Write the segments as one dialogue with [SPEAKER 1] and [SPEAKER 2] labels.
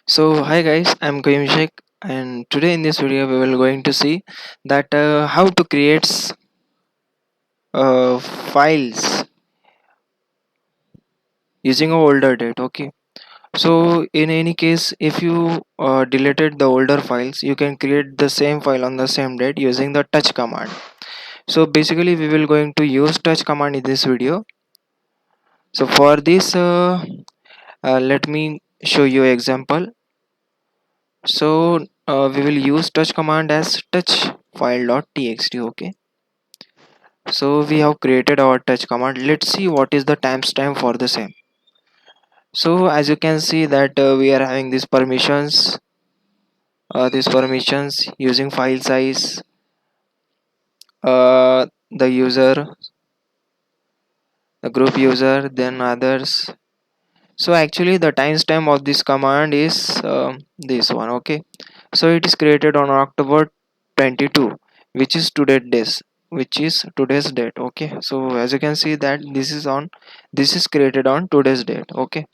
[SPEAKER 1] So hi guys, I'm Shek, and today in this video we will going to see that how to create files using a older date. Okay, so in any case, if you deleted the older files, you can create the same file on the same date using the touch command. So basically, we will going to use touch command in this video. So for this, let me show you example. So we will use touch command as touch file.txt. Okay, so we have created our touch command. Let's see what is the timestamp for the same. So as you can see that we are having these permissions using file size, the user, the group user, then others. So actually the timestamp of this command is this one. Okay, so it is created on October 22, which is today's date. Okay, so as you can see that this is created on today's date. Okay,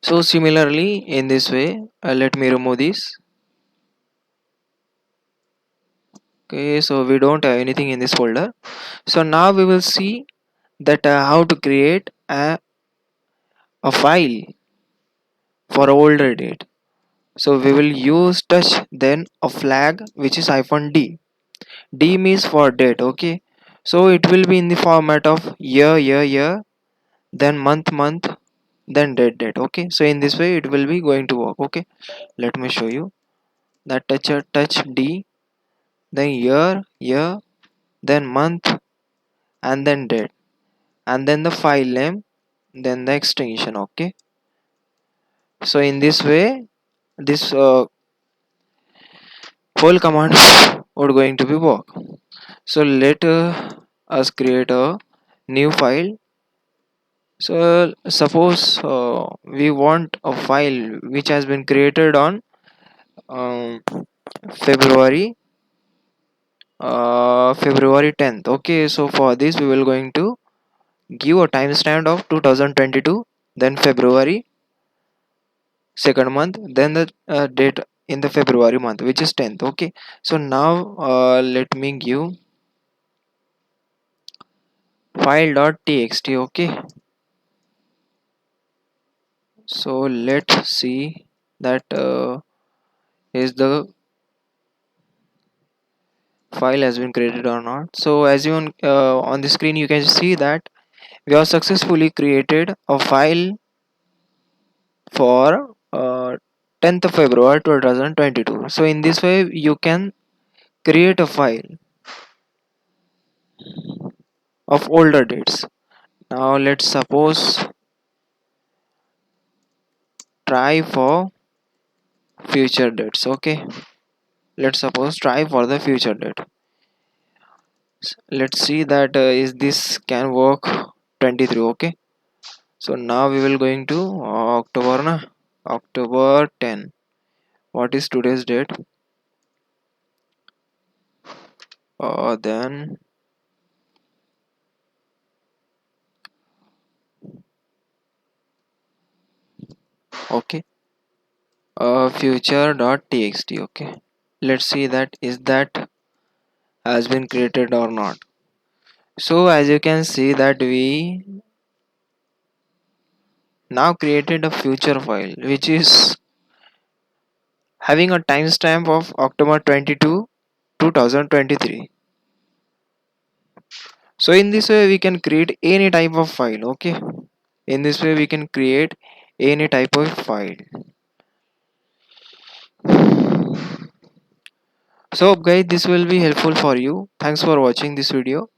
[SPEAKER 1] so similarly in this way, let me remove this. Okay, so we don't have anything in this folder. So now we will see that how to create a file for older date. So we will use touch, then a flag which is -d. D means for date. Okay, so it will be in the format of year, then month, then date. Okay, so in this way it will be going to work. Okay, let me show you that touch D, then year, then month, and then date, and then the file name, then the extension. Okay, so in this way this whole command would going to be work. So let us create a new file. So suppose we want a file which has been created on um, February February 10th. Okay, so for this we will going to give a timestamp of 2022, then February second month, then the date in the February month, which is 10th. Okay, so now let me give file.txt. Okay, so let's see that is the file has been created or not. So as you on the screen you can see that we have successfully created a file for 10th of February 2022. So in this way you can create a file of older dates. Now let's suppose try for future dates. Okay, let's suppose try for the future date. Let's see that is this can work 23. Okay, so now we will going to October na, October 10. What is today's date? Then okay, future.txt. Okay, let's see that is that has been created or not. So as you can see that we now created a future file which is having a timestamp of October 22 2023. So in this way we can create any type of file. Okay, in this way we can create any type of file. So guys, this will be helpful for you. Thanks for watching this video.